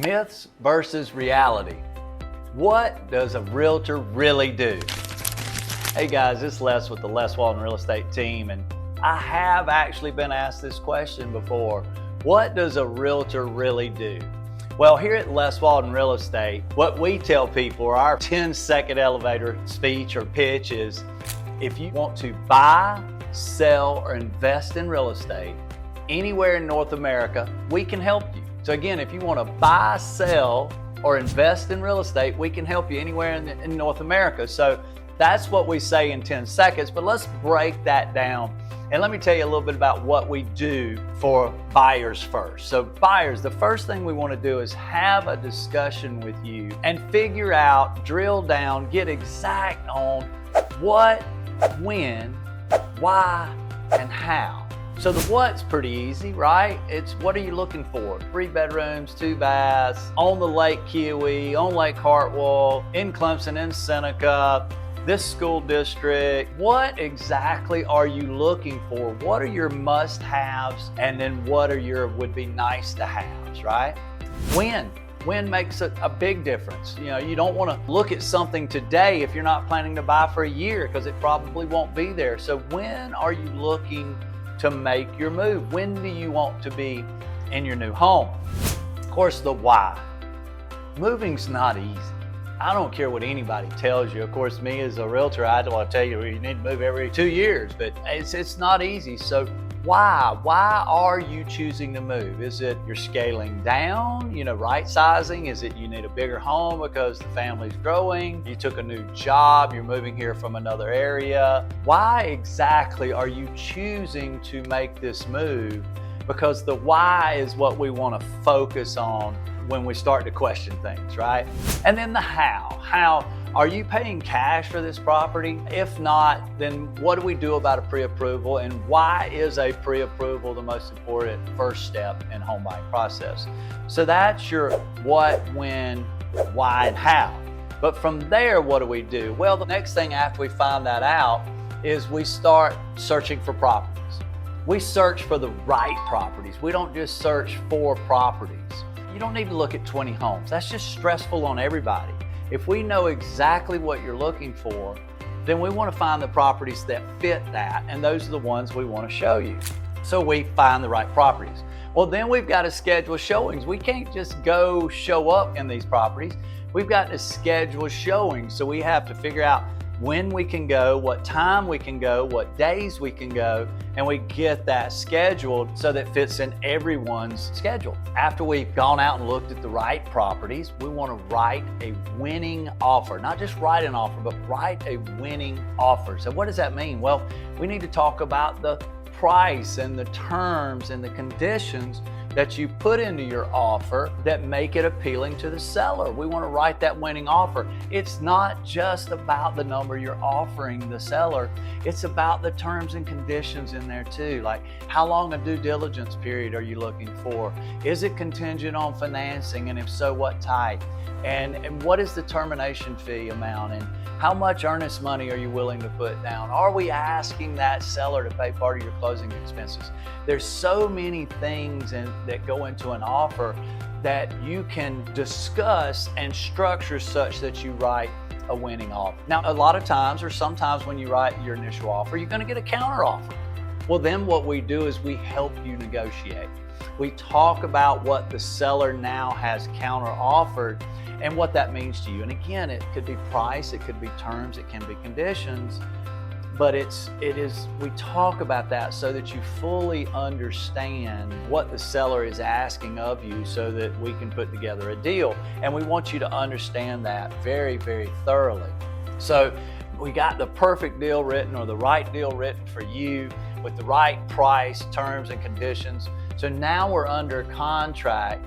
Myths versus reality. What does a realtor really do? Hey guys, it's Les with the Les Walden Real Estate team, and I have actually been asked this question before. What does a realtor really do? Well, here at Les Walden Real Estate, what we tell people, or our 10-second elevator speech or pitch is, if you want to buy, sell, or invest in real estate anywhere in North America, we can help you. So again, if you want to buy, sell, or invest in real estate, we can help you anywhere in North America. So that's what we say in 10 seconds, but let's break that down. And let me tell you a little bit about what we do for buyers first. So buyers, the first thing we want to do is have a discussion with you and figure out, drill down, get exact on what, when, why, and how. So the what's pretty easy, right? It's what are you looking for? 3 bedrooms, 2 baths, on the Lake Keowee, on Lake Hartwell, in Clemson, in Seneca, this school district. What exactly are you looking for? What are your must-haves? And then what are your would-be nice-to-haves, right? When makes a big difference. You know, you don't want to look at something today if you're not planning to buy for a year, because it probably won't be there. So when are you looking to make your move? When do you want to be in your new home? Of course, the why. Moving's not easy. I don't care what anybody tells you. Of course, me as a realtor, I don't want to tell you you need to move every 2 years, but it's not easy. So why? Why are you choosing to move? Is it you're scaling down, right sizing? Is it you need a bigger home because the family's growing? You took a new job, you're moving here from another area. Why exactly are you choosing to make this move? Because the why is what we want to focus on when we start to question things, right? And then the how. How are you paying cash for this property? If not, then what do we do about a pre-approval? And why is a pre-approval the most important first step in home buying process? So that's your what, when, why, and how. But from there, what do? Well, the next thing after we find that out is we start searching for properties. We search for the right properties. We don't just search for properties. You don't need to look at 20 homes. That's just stressful on everybody. If we know exactly what you're looking for, then we want to find the properties that fit that, and those are the ones we want to show you. So we find the right properties. Well, then we've got to schedule showings. We can't just go show up in these properties. We've got to schedule showings. So we have to figure out when we can go, what time we can go, what days we can go, and we get that scheduled so that fits in everyone's schedule. After we've gone out and looked at the right properties, we want to write a winning offer. Not just write an offer, but write a winning offer. So what does that mean? Well, we need to talk about the price and the terms and the conditions that you put into your offer that make it appealing to the seller. We want to write that winning offer. It's not just about the number you're offering the seller, it's about the terms and conditions in there too. Like, how long a due diligence period are you looking for? Is it contingent on financing? And if so, what type? And what is the termination fee amount? And how much earnest money are you willing to put down? Are we asking that seller to pay part of your closing expenses? There's so many things that go into an offer that you can discuss and structure such that you write a winning offer. Now, a lot of times, or sometimes when you write your initial offer, you're going to get a counter offer. Well, then what we do is we help you negotiate. We talk about what the seller now has counter offered and what that means to you. And again, it could be price, it could be terms, it can be conditions, but we talk about that so that you fully understand what the seller is asking of you so that we can put together a deal. And we want you to understand that very, very thoroughly. So we got the perfect deal written, or the right deal written for you with the right price, terms, and conditions. So now we're under contract,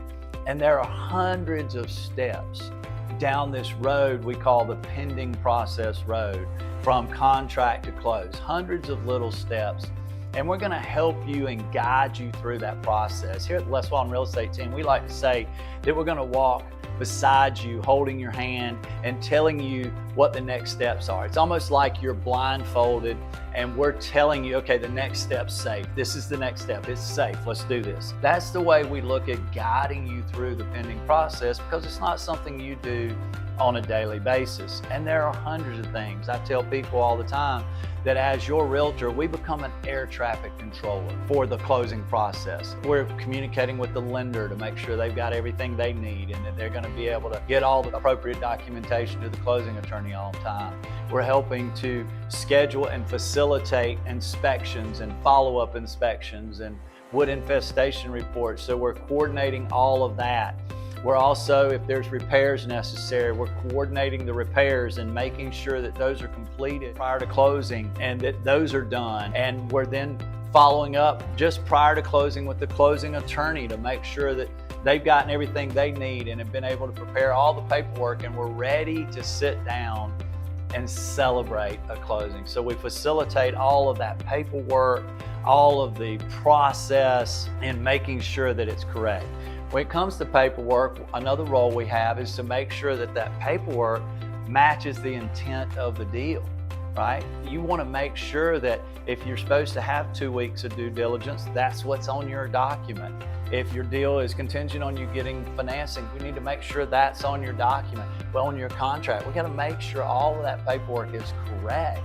and there are hundreds of steps down this road we call the pending process road, from contract to close. Hundreds of little steps. And we're going to help you and guide you through that process. Here at the Les Walden Real Estate team, we like to say that we're going to walk beside you, holding your hand and telling you what the next steps are. It's almost like you're blindfolded and we're telling you, okay, the next step's safe. This is the next step. It's safe. Let's do this. That's the way we look at guiding you through the pending process, because it's not something you do on a daily basis. And there are hundreds of things. I tell people all the time that as your realtor, we become an air traffic controller for the closing process. We're communicating with the lender to make sure they've got everything they need and that they're going to be able to get all the appropriate documentation to the closing attorney on time. We're helping to schedule and facilitate inspections and follow-up inspections and wood infestation reports. So we're coordinating all of that. We're also, if there's repairs necessary, we're coordinating the repairs and making sure that those are completed prior to closing and that those are done. And we're then following up just prior to closing with the closing attorney to make sure that they've gotten everything they need and have been able to prepare all the paperwork, and we're ready to sit down and celebrate a closing. So we facilitate all of that paperwork, all of the process, and making sure that it's correct. When it comes to paperwork, another role we have is to make sure that that paperwork matches the intent of the deal, right? You want to make sure that if you're supposed to have 2 weeks of due diligence, that's what's on your document. If your deal is contingent on you getting financing, we need to make sure that's on your document, well, on your contract. We got to make sure all of that paperwork is correct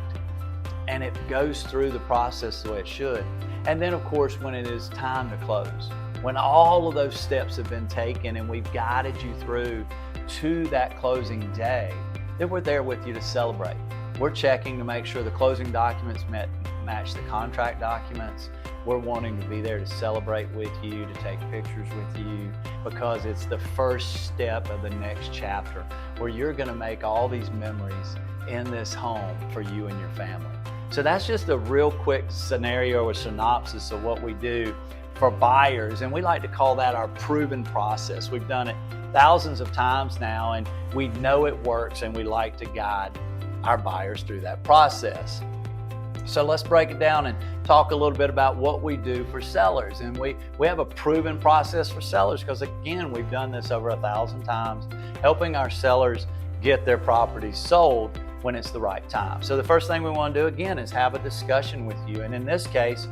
and it goes through the process the way it should. And then, of course, when it is time to close, when all of those steps have been taken and we've guided you through to that closing day, then we're there with you to celebrate. We're checking to make sure the closing documents match the contract documents. We're wanting to be there to celebrate with you, to take pictures with you, because it's the first step of the next chapter where you're going to make all these memories in this home for you and your family. So that's just a real quick scenario or synopsis of what we do for buyers, and we like to call that our proven process. We've done it thousands of times now, and we know it works, and we like to guide our buyers through that process. So let's break it down and talk a little bit about what we do for sellers. And we have a proven process for sellers because, again, we've done this over 1,000 times, helping our sellers get their properties sold when it's the right time. So the first thing we want to do, again, is have a discussion with you. And in this case,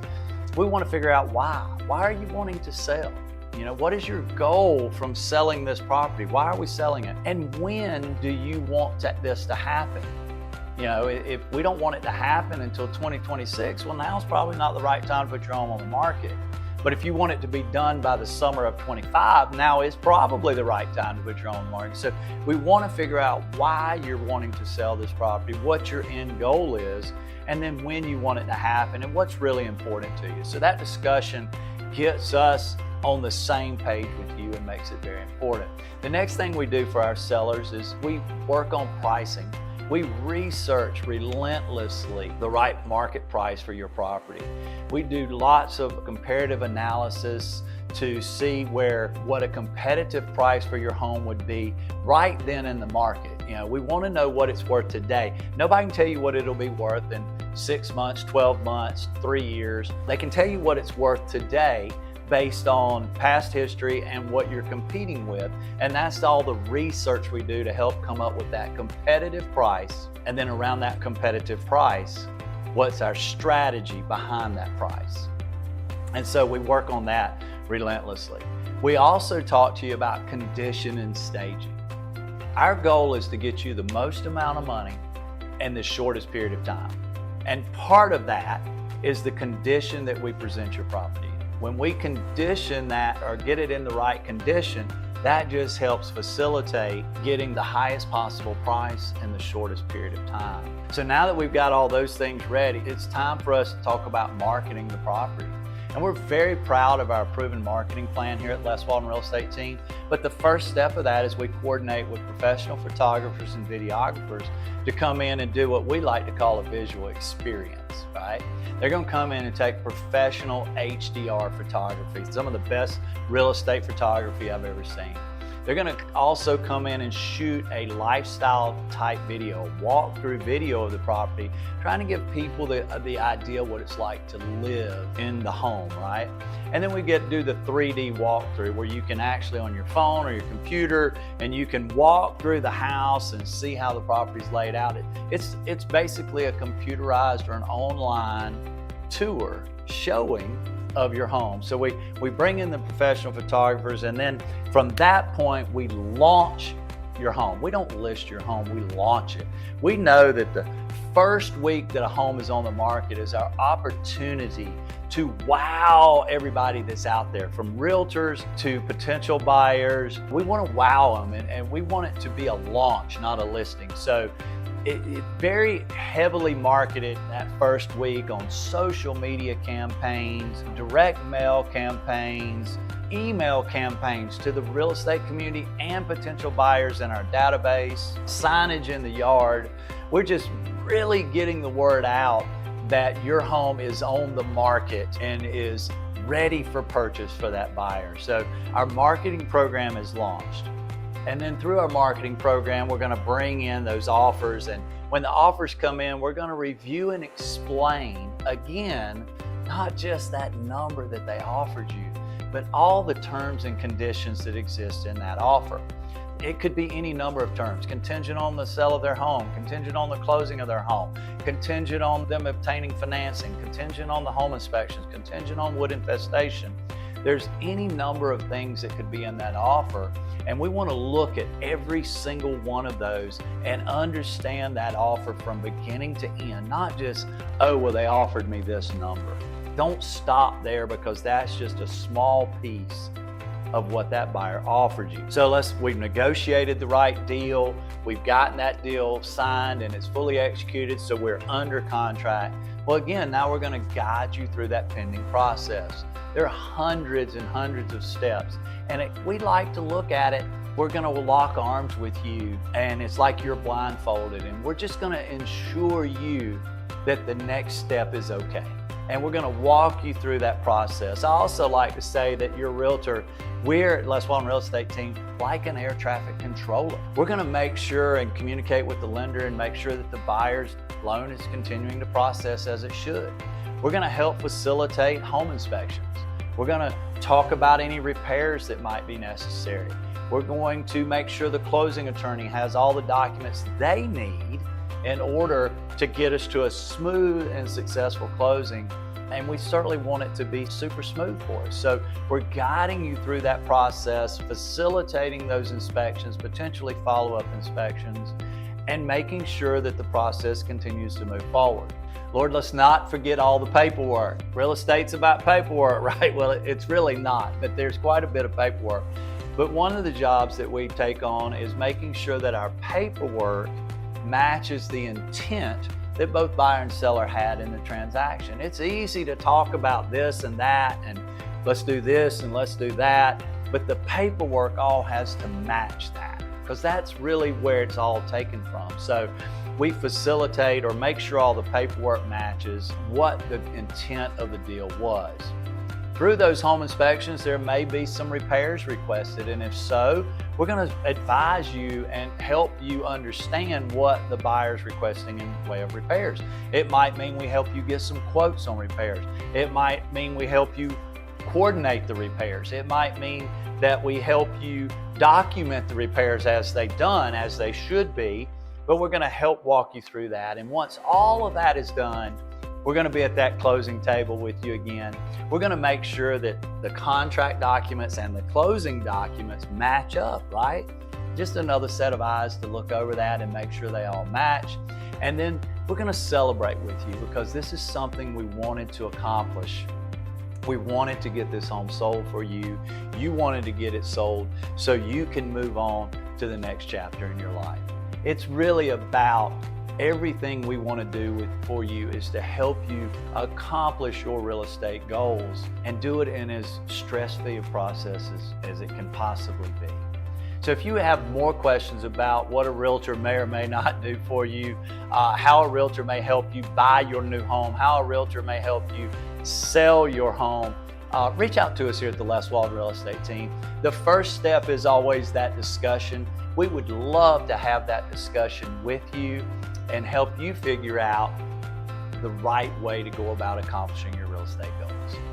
we want to figure out why. Why are you wanting to sell? You know, what is your goal from selling this property? Why are we selling it? And when do you want this to happen? You know, if we don't want it to happen until 2026, well, now's probably not the right time to put your home on the market. But if you want it to be done by the summer of 25, now is probably the right time to put your home on the market. So we want to figure out why you're wanting to sell this property, what your end goal is, and then when you want it to happen and what's really important to you. So that discussion gets us on the same page with you and makes it very important. The next thing we do for our sellers is we work on pricing. We research relentlessly the right market price for your property. We do lots of comparative analysis to see what a competitive price for your home would be right then in the market. You know, we want to know what it's worth today. Nobody can tell you what it'll be worth in 6 months, 12 months, 3 years. They can tell you what it's worth today based on past history and what you're competing with. And that's all the research we do to help come up with that competitive price. And then around that competitive price, what's our strategy behind that price? And so we work on that relentlessly. We also talk to you about condition and staging. Our goal is to get you the most amount of money in the shortest period of time. And part of that is the condition that we present your property in. When we condition that or get it in the right condition, that just helps facilitate getting the highest possible price in the shortest period of time. So now that we've got all those things ready, it's time for us to talk about marketing the property. And we're very proud of our proven marketing plan here at Les Walden Real Estate Team. But the first step of that is we coordinate with professional photographers and videographers to come in and do what we like to call a visual experience, right? They're going to come in and take professional HDR photography, some of the best real estate photography I've ever seen. They're gonna also come in and shoot a lifestyle type video, walkthrough video of the property, trying to give people the idea what it's like to live in the home, right? And then we get to do the 3D walkthrough where you can actually on your phone or your computer and you can walk through the house and see how the property's laid out. It's basically a computerized or an online tour showing of your home. So we bring in the professional photographers, and then from that point we launch your home. We don't list your home, we launch it. We know that the first week that a home is on the market is our opportunity to wow everybody that's out there, from realtors to potential buyers. We want to wow them, and we want it to be a launch, not a listing. So it's very heavily marketed that first week on social media campaigns, direct mail campaigns, email campaigns to the real estate community and potential buyers in our database, signage in the yard. We're just really getting the word out that your home is on the market and is ready for purchase for that buyer. So our marketing program is launched. And then through our marketing program, we're going to bring in those offers. And when the offers come in, we're going to review and explain again, not just that number that they offered you, but all the terms and conditions that exist in that offer. It could be any number of terms: contingent on the sale of their home, contingent on the closing of their home, contingent on them obtaining financing, contingent on the home inspections, contingent on wood infestation. There's any number of things that could be in that offer, and we want to look at every single one of those and understand that offer from beginning to end, not just, oh, well, they offered me this number. Don't stop there, because that's just a small piece of what that buyer offered you. So we've negotiated the right deal, we've gotten that deal signed and it's fully executed, so we're under contract. Well, again, now we're going to guide you through that pending process. There are hundreds and hundreds of steps, and we like to look at it. We're going to lock arms with you, and it's like you're blindfolded, and we're just going to ensure you that the next step is okay. And we're going to walk you through that process. I also like to say that your realtor, we're at Les Walden Real Estate Team like an air traffic controller. We're going to make sure and communicate with the lender and make sure that the buyer's loan is continuing to process as it should. We're going to help facilitate home inspections. We're going to talk about any repairs that might be necessary. We're going to make sure the closing attorney has all the documents they need in order to get us to a smooth and successful closing. And we certainly want it to be super smooth for us. So we're guiding you through that process, facilitating those inspections, potentially follow-up inspections, and making sure that the process continues to move forward. Lord, let's not forget all the paperwork. Real estate's about paperwork, right? Well, it's really not, but there's quite a bit of paperwork. But one of the jobs that we take on is making sure that our paperwork matches the intent that both buyer and seller had in the transaction. It's easy to talk about this and that, and let's do this and let's do that, but the paperwork all has to match that, because that's really where it's all taken from. So we facilitate or make sure all the paperwork matches what the intent of the deal was. Through those home inspections, there may be some repairs requested, and if so, we're going to advise you and help you understand what the buyer's requesting in way of repairs. It might mean we help you get some quotes on repairs. It might mean we help you coordinate the repairs. It might mean that we help you document the repairs as they're done, as they should be, but we're going to help walk you through that. And once all of that is done, we're going to be at that closing table with you again. We're going to make sure that the contract documents and the closing documents match up, right? Just another set of eyes to look over that and make sure they all match. And then we're going to celebrate with you, because this is something we wanted to accomplish. We wanted to get this home sold for you. You wanted to get it sold so you can move on to the next chapter in your life. It's really about everything we want to do for you is to help you accomplish your real estate goals and do it in as stress-free processes as it can possibly be. So if you have more questions about what a realtor may or may not do for you, how a realtor may help you buy your new home, how a realtor may help you sell your home, reach out to us here at the Les Walden Real Estate Team. The first step is always that discussion. We would love to have that discussion with you and help you figure out the right way to go about accomplishing your real estate goals.